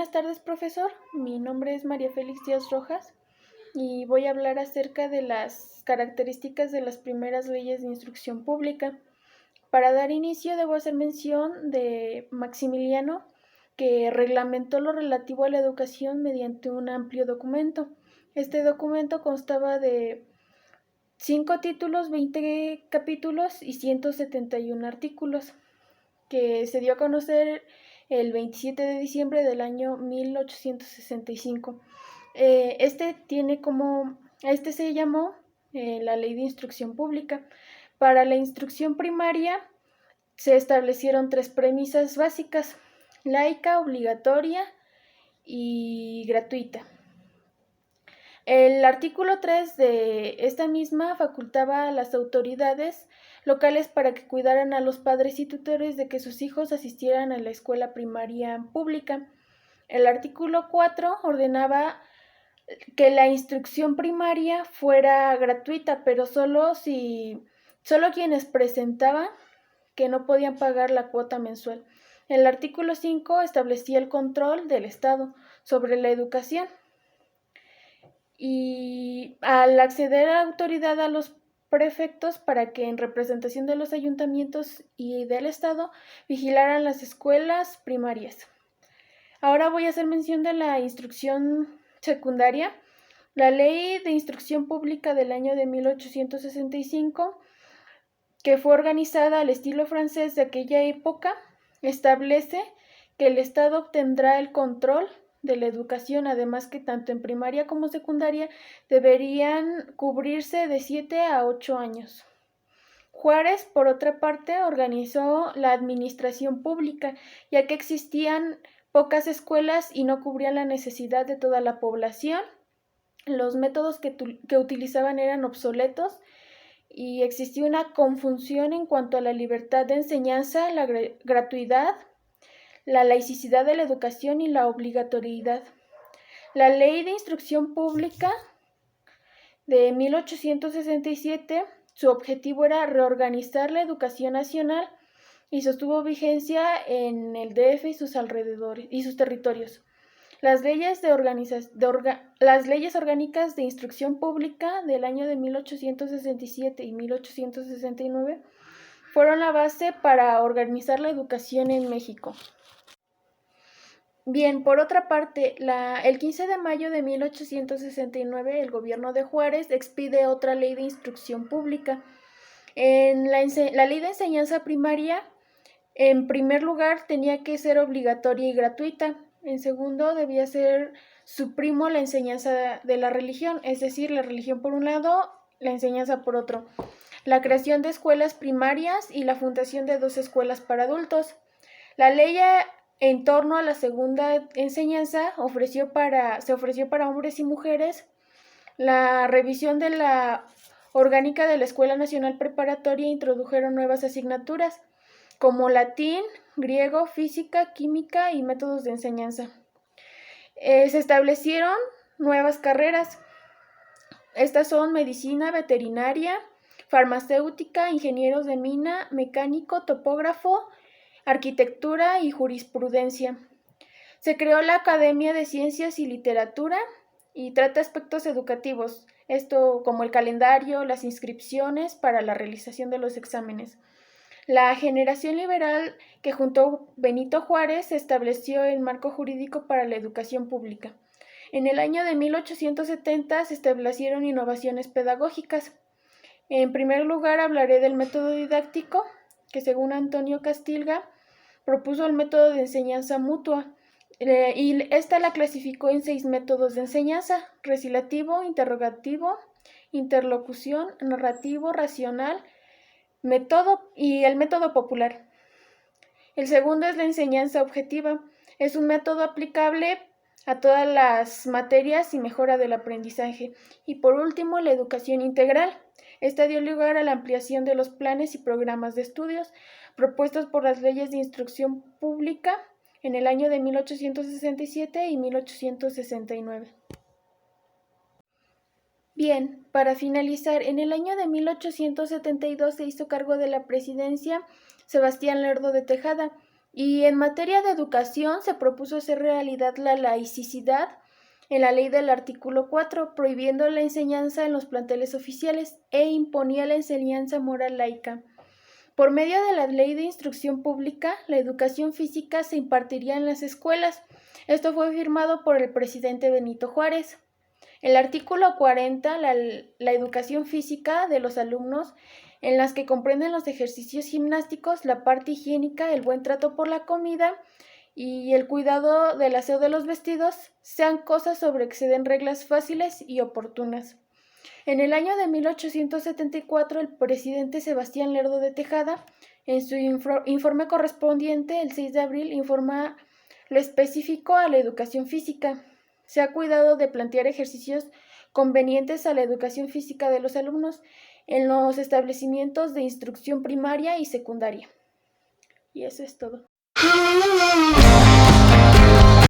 buenas tardes, profesor. Mi nombre es María Félix Díaz Rojas y voy a hablar acerca de las características de las primeras leyes de instrucción pública. Para dar inicio, debo hacer mención de Maximiliano, que reglamentó lo relativo a la educación mediante un amplio documento. Este documento constaba de 5 títulos, 20 capítulos y 171 artículos, que se dio a conocer el 27 de diciembre del año 1865. Este se llamó la Ley de Instrucción Pública. Para la instrucción primaria se establecieron 3 premisas básicas: laica, obligatoria y gratuita. El artículo 3 de esta misma facultaba a las autoridades locales para que cuidaran a los padres y tutores de que sus hijos asistieran a la escuela primaria pública. El artículo 4 ordenaba que la instrucción primaria fuera gratuita, pero solo quienes presentaban que no podían pagar la cuota mensual. El artículo 5 establecía el control del Estado sobre la educación. Y al acceder a la autoridad a los prefectos para que en representación de los ayuntamientos y del Estado vigilaran las escuelas primarias. Ahora voy a hacer mención de la instrucción secundaria. La Ley de Instrucción Pública del año de 1865, que fue organizada al estilo francés de aquella época, establece que el Estado obtendrá el control de la educación, además que tanto en primaria como secundaria deberían cubrirse de 7 a 8 años. Juárez, por otra parte, organizó la administración pública, ya que existían pocas escuelas y no cubrían la necesidad de toda la población. Los métodos que utilizaban eran obsoletos y existía una confusión en cuanto a la libertad de enseñanza, la gratuidad, la laicidad de la educación y la obligatoriedad. La Ley de Instrucción Pública de 1867, su objetivo era reorganizar la educación nacional y sostuvo vigencia en el DF y sus alrededores y sus territorios. Las leyes orgánicas de instrucción pública del año de 1867 y 1869 fueron la base para organizar la educación en México. Bien, por otra parte, el 15 de mayo de 1869, el gobierno de Juárez expide otra ley de instrucción pública. En la ley de enseñanza primaria, en primer lugar, tenía que ser obligatoria y gratuita. En segundo, debía ser su primo la enseñanza de la religión, es decir, la religión por un lado, la enseñanza por otro. La creación de escuelas primarias y la fundación de 2 escuelas para adultos. La ley en torno a la segunda enseñanza se ofreció para hombres y mujeres. La revisión de la orgánica de la Escuela Nacional Preparatoria introdujeron nuevas asignaturas como latín, griego, física, química y métodos de enseñanza. Se establecieron nuevas carreras. Estas son medicina, veterinaria, farmacéutica, ingenieros de mina, mecánico, topógrafo, arquitectura y jurisprudencia. Se creó la Academia de Ciencias y Literatura y trata aspectos educativos, esto como el calendario, las inscripciones para la realización de los exámenes. La generación liberal que juntó Benito Juárez estableció el marco jurídico para la educación pública. En el año de 1870 se establecieron innovaciones pedagógicas. En primer lugar, hablaré del método didáctico, que según Antonio Castilga propuso el método de enseñanza mutua, y esta la clasificó en 6 métodos de enseñanza: recitativo, interrogativo, interlocución, narrativo, racional, y el método popular. El segundo es la enseñanza objetiva. Es un método aplicable a todas las materias y mejora del aprendizaje. Y por último, la educación integral. Esta dio lugar a la ampliación de los planes y programas de estudios propuestos por las leyes de instrucción pública en el año de 1867 y 1869. Bien, para finalizar, en el año de 1872 se hizo cargo de la presidencia Sebastián Lerdo de Tejada, Y en materia de educación se propuso hacer realidad la laicidad en la ley del artículo 4, prohibiendo la enseñanza en los planteles oficiales e imponía la enseñanza moral laica. Por medio de la Ley de Instrucción Pública, la educación física se impartiría en las escuelas. Esto fue firmado por el presidente Benito Juárez. El artículo 40, la educación física de los alumnos, en las que comprenden los ejercicios gimnásticos, la parte higiénica, el buen trato por la comida y el cuidado del aseo de los vestidos, sean cosas sobre que se den reglas fáciles y oportunas. En el año de 1874, el presidente Sebastián Lerdo de Tejada, en su informe correspondiente, el 6 de abril, informa lo específico a la educación física. Se ha cuidado de plantear ejercicios convenientes a la educación física de los alumnos en los establecimientos de instrucción primaria y secundaria. Y eso es todo.